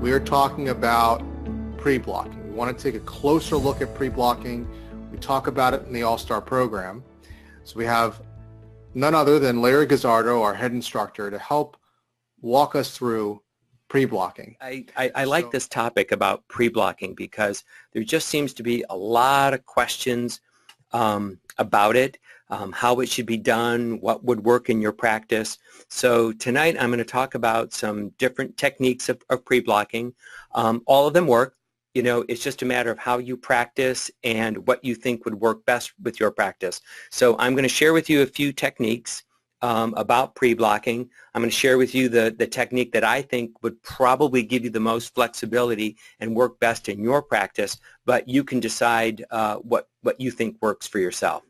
we are talking about pre-blocking. We want to take a closer look at pre-blocking. We talk about it in the All-Star program. So we have none other than Larry Gazzardo, our head instructor, to help walk us through pre-blocking. I like this topic about pre-blocking because there just seems to be a lot of questions about it, how it should be done, what would work in your practice. So tonight I'm going to talk about some different techniques of pre-blocking. All of them work. You know, it's just a matter of how you practice and what you think would work best with your practice. So I'm going to share with you a few techniques about pre-blocking. I'm going to share with you the technique that I think would probably give you the most flexibility and work best in your practice, but you can decide what you think works for yourself.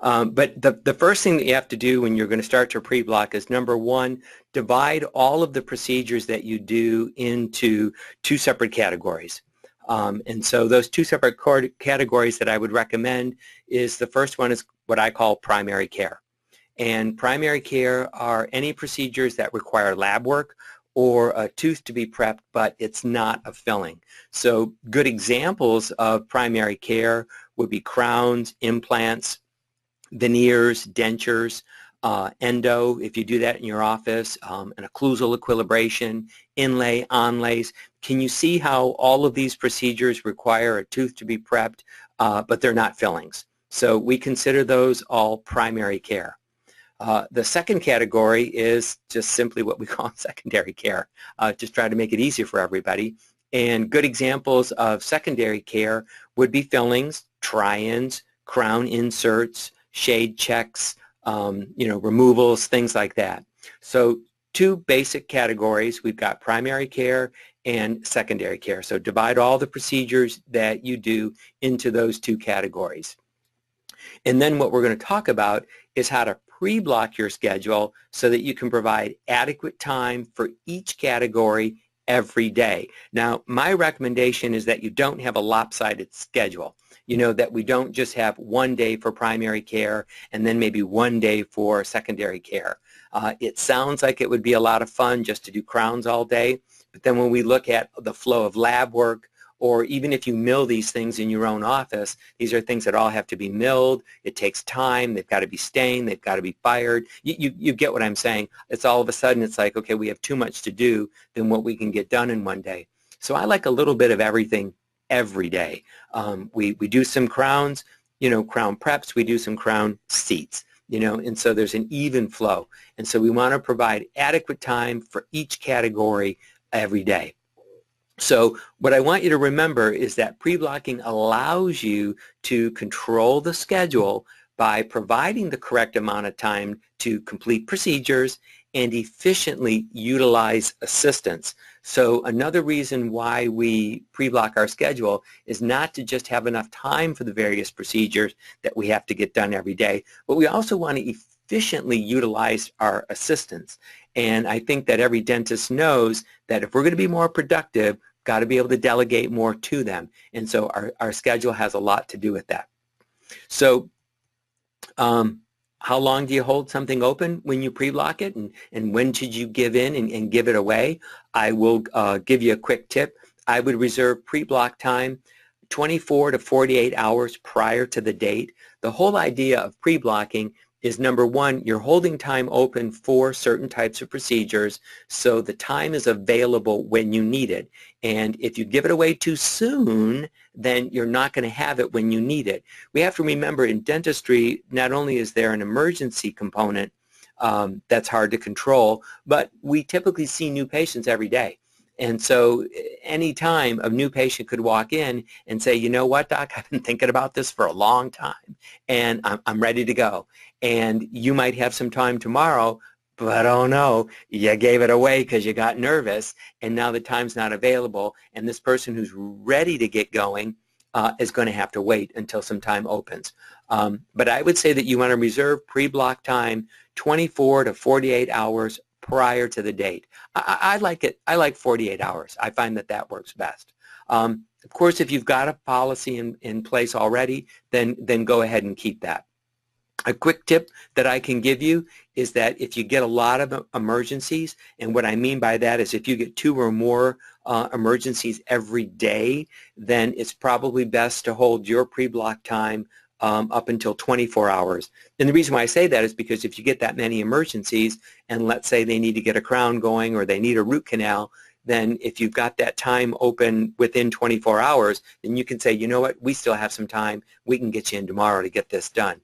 But the first thing that you have to do when you're going to start to pre-block is, number one, divide all of the procedures that you do into two separate categories. And so those two separate categories that I would recommend is, the first one is what I call primary care. And primary care are any procedures that require lab work or a tooth to be prepped, but it's not a filling. So good examples of primary care would be crowns, implants, veneers, dentures, endo, if you do that in your office, an occlusal equilibration, inlay, onlays. Can you see how all of these procedures require a tooth to be prepped, but they're not fillings? So we consider those all primary care. The second category is just simply what we call secondary care, just try to make it easier for everybody. And good examples of secondary care would be fillings, try-ins, crown inserts, shade checks, removals, things like that. So two basic categories. We've got primary care and secondary care. So divide all the procedures that you do into those two categories. And then what we're going to talk about is how to pre-block your schedule so that you can provide adequate time for each category every day. Now, my recommendation is that you don't have a lopsided schedule. You know, that we don't just have one day for primary care and then maybe one day for secondary care. It sounds like it would be a lot of fun just to do crowns all day, but then when we look at the flow of lab work, or even if you mill these things in your own office, these are things that all have to be milled. It takes time. They've got to be stained. They've got to be fired. You get what I'm saying. It's all of a sudden, it's like, okay, we have too much to do than what we can get done in one day. So I like a little bit of everything every day. We do some crowns, crown preps. We do some crown seats, and so there's an even flow. And so we want to provide adequate time for each category every day. So what I want you to remember is that pre-blocking allows you to control the schedule by providing the correct amount of time to complete procedures and efficiently utilize assistance. So another reason why we pre-block our schedule is not to just have enough time for the various procedures that we have to get done every day, but we also want to efficiently utilize our assistants. And I think that every dentist knows that if we're going to be more productive, got to be able to delegate more to them. And so our schedule has a lot to do with that. So how long do you hold something open when you pre-block it? And when should you give in and give it away? I will give you a quick tip. I would reserve pre-block time 24 to 48 hours prior to the date. The whole idea of pre-blocking is, number one, you're holding time open for certain types of procedures, so the time is available when you need it. And if you give it away too soon, then you're not going to have it when you need it. We have to remember, in dentistry, not only is there an emergency component that's hard to control, but we typically see new patients every day. And so any time a new patient could walk in and say, you know what, doc, I've been thinking about this for a long time, and I'm ready to go. And you might have some time tomorrow, but oh no, you gave it away because you got nervous, and now the time's not available, and this person who's ready to get going is going to have to wait until some time opens. But I would say that you want to reserve pre-block time 24 to 48 hours prior to the date. I like it. I like 48 hours. I find that works best. Of course, if you've got a policy in place already, then go ahead and keep that. A quick tip that I can give you is that if you get a lot of emergencies, and what I mean by that is if you get 2 or more emergencies every day, then it's probably best to hold your pre-block time up until 24 hours. And the reason why I say that is because if you get that many emergencies, and let's say they need to get a crown going or they need a root canal, then if you've got that time open within 24 hours, then you can say, you know what, we still have some time, we can get you in tomorrow to get this done.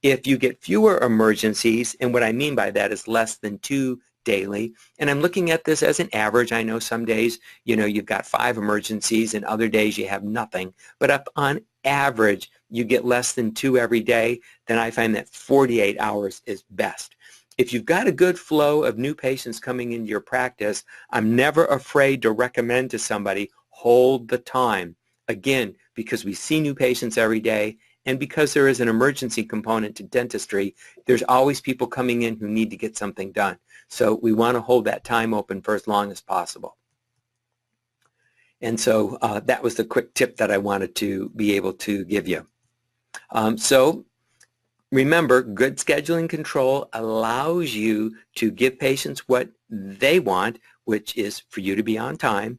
If you get fewer emergencies, and what I mean by that is less than 2 daily, and I'm looking at this as an average. I know some days, you've got 5 emergencies and other days you have nothing, but up on average, you get less than 2 every day, then I find that 48 hours is best. If you've got a good flow of new patients coming into your practice, I'm never afraid to recommend to somebody, hold the time. Again, because we see new patients every day, and because there is an emergency component to dentistry, there's always people coming in who need to get something done. So we want to hold that time open for as long as possible. And so that was the quick tip that I wanted to be able to give you. So remember, good scheduling control allows you to give patients what they want, which is for you to be on time,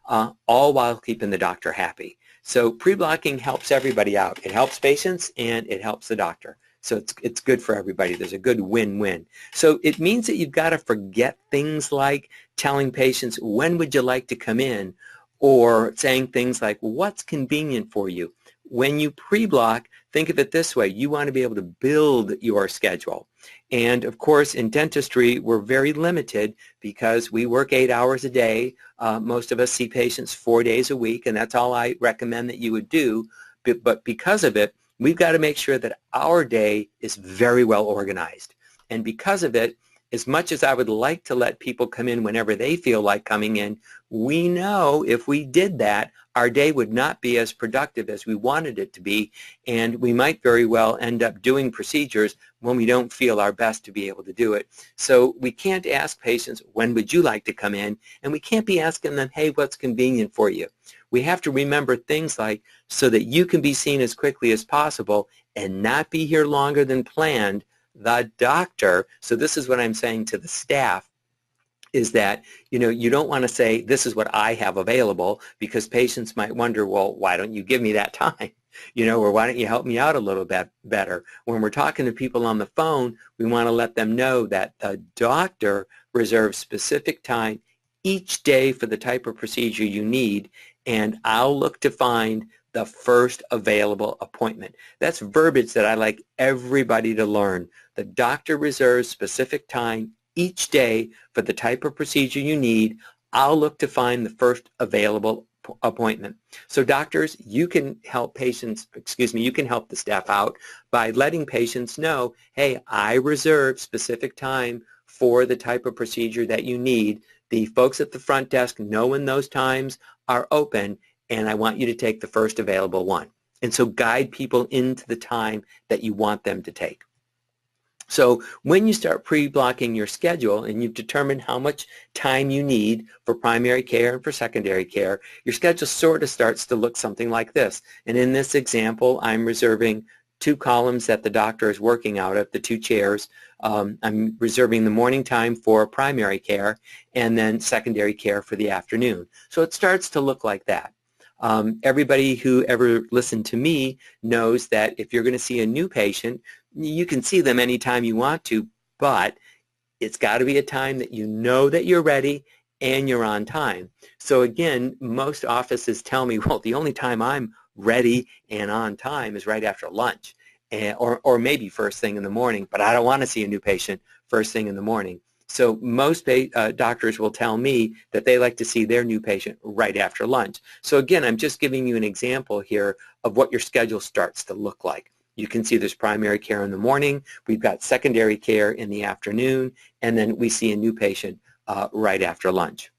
all while keeping the doctor happy. So pre-blocking helps everybody out. It helps patients and it helps the doctor. So it's good for everybody. There's a good win-win. So it means that you've got to forget things like telling patients, when would you like to come in? Or saying things like, what's convenient for you? When you pre-block, think of it this way. You want to be able to build your schedule. And of course, in dentistry, we're very limited because we work 8 hours a day. Most of us see patients 4 days a week, and that's all I recommend that you would do. But because of it, we've got to make sure that our day is very well organized. And because of it, as much as I would like to let people come in whenever they feel like coming in, we know if we did that, our day would not be as productive as we wanted it to be, and we might very well end up doing procedures when we don't feel our best to be able to do it. So we can't ask patients, when would you like to come in? And we can't be asking them, hey, what's convenient for you? We have to remember things like, so that you can be seen as quickly as possible and not be here longer than planned, the doctor, so this is what I'm saying to the staff, is that, you don't want to say, this is what I have available, because patients might wonder, well, why don't you give me that time? Or why don't you help me out a little bit better? When we're talking to people on the phone, we want to let them know that the doctor reserves specific time each day for the type of procedure you need, and I'll look to find the first available appointment. That's verbiage that I like everybody to learn. The doctor reserves specific time each day for the type of procedure you need. I'll look to find the first available appointment. So doctors, you can help patients, you can help the staff out by letting patients know, hey, I reserve specific time for the type of procedure that you need. The folks at the front desk know when those times are open, and I want you to take the first available one. And so guide people into the time that you want them to take. So when you start pre-blocking your schedule and you've determined how much time you need for primary care and for secondary care, your schedule sort of starts to look something like this. And in this example, I'm reserving 2 columns that the doctor is working out of, the 2 chairs. I'm reserving the morning time for primary care and then secondary care for the afternoon. So it starts to look like that. Everybody who ever listened to me knows that if you're going to see a new patient, you can see them anytime you want to, but it's got to be a time that you know that you're ready and you're on time. So again, most offices tell me, well, the only time I'm ready and on time is right after lunch, or maybe first thing in the morning, but I don't want to see a new patient first thing in the morning. So most doctors will tell me that they like to see their new patient right after lunch. So again, I'm just giving you an example here of what your schedule starts to look like. You can see there's primary care in the morning, we've got secondary care in the afternoon, and then we see a new patient right after lunch.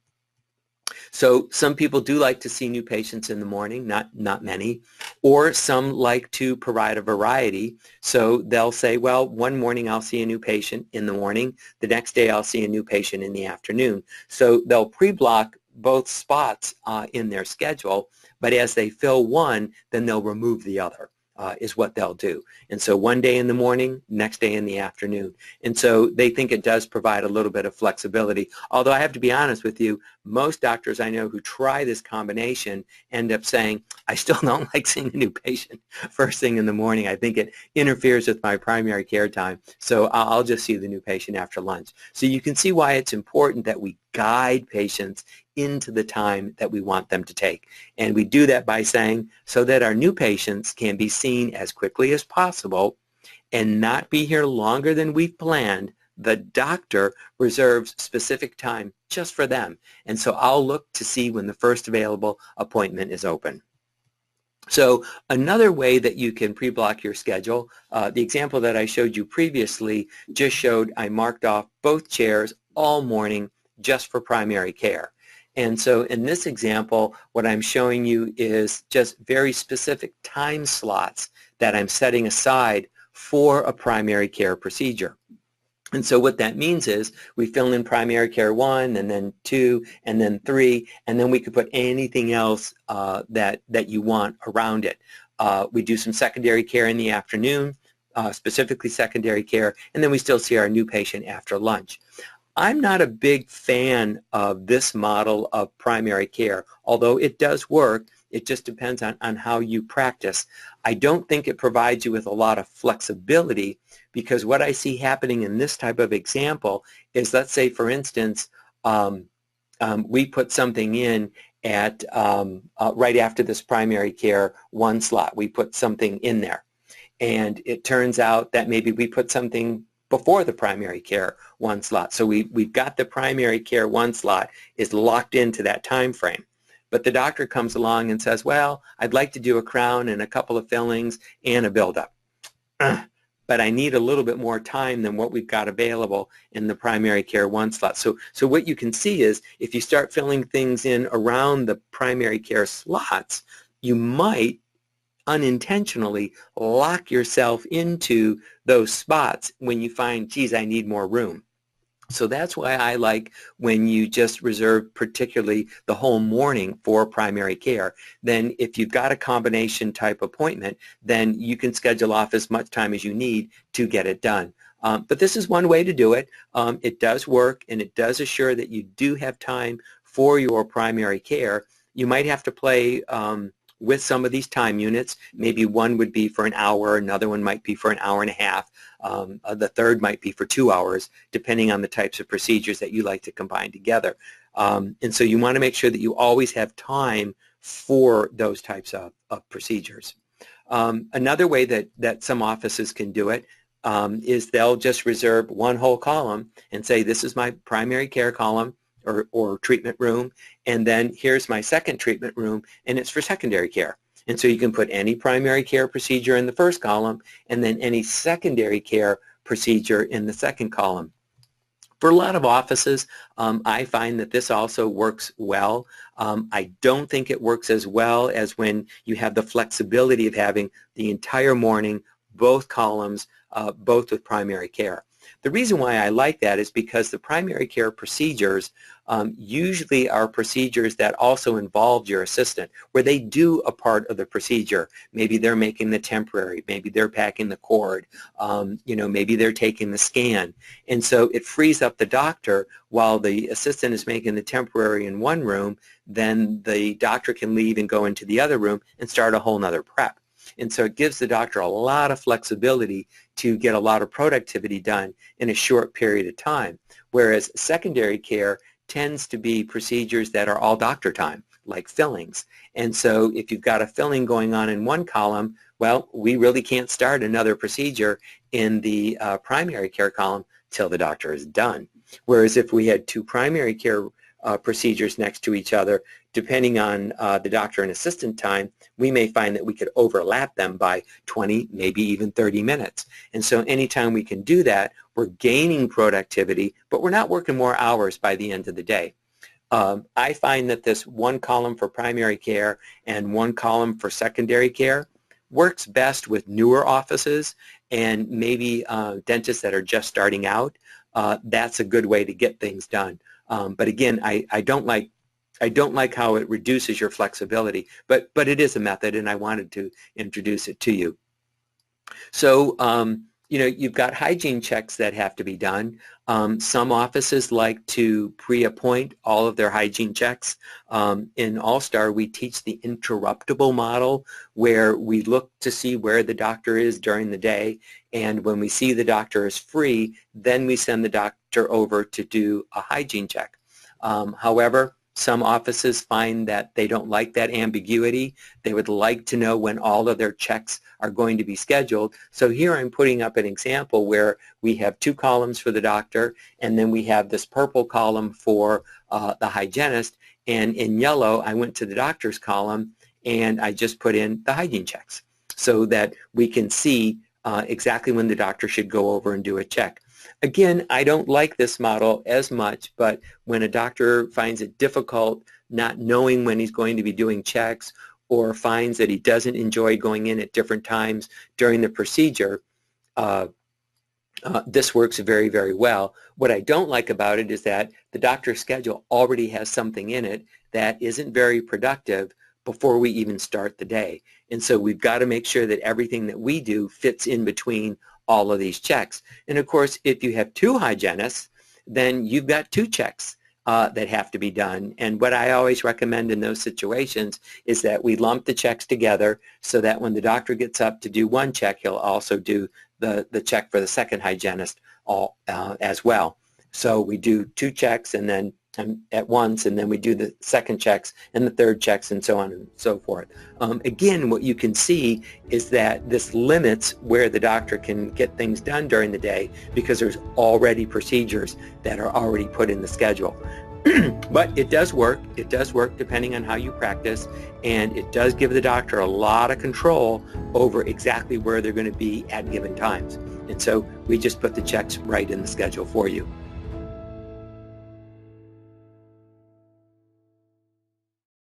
So some people do like to see new patients in the morning, not many, or some like to provide a variety. So they'll say, well, one morning I'll see a new patient in the morning, the next day I'll see a new patient in the afternoon. So they'll pre-block both spots in their schedule, but as they fill one, then they'll remove the other. is what they'll do. And so one day in the morning, next day in the afternoon. And so they think it does provide a little bit of flexibility. Although I have to be honest with you, most doctors I know who try this combination end up saying, I still don't like seeing a new patient first thing in the morning. I think it interferes with my primary care time. So I'll just see the new patient after lunch. So you can see why it's important that we guide patients into the time that we want them to take. And we do that by saying, so that our new patients can be seen as quickly as possible and not be here longer than we've planned, the doctor reserves specific time just for them. And so I'll look to see when the first available appointment is open. So another way that you can pre-block your schedule, the example that I showed you previously just showed I marked off both chairs all morning just for primary care. And so in this example, what I'm showing you is just very specific time slots that I'm setting aside for a primary care procedure. And so what that means is we fill in primary care 1 and then 2 and then 3, and then we could put anything else that you want around it. We do some secondary care in the afternoon, specifically secondary care, and then we still see our new patient after lunch. I'm not a big fan of this model of primary care, although it does work. It just depends on how you practice. I don't think it provides you with a lot of flexibility, because what I see happening in this type of example is, let's say, for instance, we put something in at right after this primary care 1 slot. We put something in there. And it turns out that maybe we put something before the primary care 1 slot. So we've got the primary care 1 slot is locked into that time frame. But the doctor comes along and says, well, I'd like to do a crown and a couple of fillings and a buildup. But I need a little bit more time than what we've got available in the primary care 1 slot. So what you can see is if you start filling things in around the primary care slots, you might unintentionally lock yourself into those spots when you find, geez, I need more room. So that's why I like when you just reserve particularly the whole morning for primary care. Then if you've got a combination type appointment, then you can schedule off as much time as you need to get it done. But this is one way to do it. It does work, and it does assure that you do have time for your primary care. You might have to play with some of these time units. Maybe one would be for an hour, another one might be for an hour and a half, the third might be for 2 hours, depending on the types of procedures that you like to combine together. And so you want to make sure that you always have time for those types of procedures. Another way that some offices can do it is they'll just reserve one whole column and say, this is my primary care column, or treatment room, and then here's my second treatment room, and it's for secondary care. And so you can put any primary care procedure in the first column and then any secondary care procedure in the second column. For a lot of offices, I find that this also works well. I don't think it works as well as when you have the flexibility of having the entire morning, both columns, both with primary care. The reason why I like that is because the primary care procedures usually are procedures that also involve your assistant, where they do a part of the procedure. Maybe they're making the temporary, maybe they're packing the cord, maybe they're taking the scan. And so it frees up the doctor while the assistant is making the temporary in one room, then the doctor can leave and go into the other room and start a whole nother prep. And so it gives the doctor a lot of flexibility to get a lot of productivity done in a short period of time, whereas secondary care tends to be procedures that are all doctor time, like fillings. And so if you've got a filling going on in one column, well, we really can't start another procedure in the primary care column till the doctor is done. Whereas if we had 2 primary care procedures next to each other, depending on the doctor and assistant time, we may find that we could overlap them by 20, maybe even 30 minutes. And so anytime we can do that, we're gaining productivity, but we're not working more hours by the end of the day. I find that this one column for primary care and one column for secondary care works best with newer offices and maybe dentists that are just starting out. That's a good way to get things done. But again, I don't like how it reduces your flexibility, but it is a method, and I wanted to introduce it to you. So, you've got hygiene checks that have to be done. Some offices like to pre-appoint all of their hygiene checks. In All-Star, we teach the interruptible model, where we look to see where the doctor is during the day, and when we see the doctor is free, then we send the doctor over to do a hygiene check. However, some offices find that they don't like that ambiguity. They would like to know when all of their checks are going to be scheduled. So here I'm putting up an example where we have 2 columns for the doctor, and then we have this purple column for the hygienist. And in yellow, I went to the doctor's column, and I just put in the hygiene checks so that we can see exactly when the doctor should go over and do a check. Again, I don't like this model as much, but when a doctor finds it difficult not knowing when he's going to be doing checks, or finds that he doesn't enjoy going in at different times during the procedure, this works very, very well. What I don't like about it is that the doctor's schedule already has something in it that isn't very productive before we even start the day. And so we've got to make sure that everything that we do fits in between all of these checks. And of course, if you have 2 hygienists, then you've got 2 checks that have to be done. And what I always recommend in those situations is that we lump the checks together, so that when the doctor gets up to do one check, he'll also do the check for the second hygienist as well. So we do 2 checks and then at once, and then we do the second checks and the third checks, and so on and so forth. Again, what you can see is that this limits where the doctor can get things done during the day, because there's already procedures that are already put in the schedule. But it does work. It does work depending on how you practice, and it does give the doctor a lot of control over exactly where they're going to be at given times. And so we just put the checks right in the schedule for you.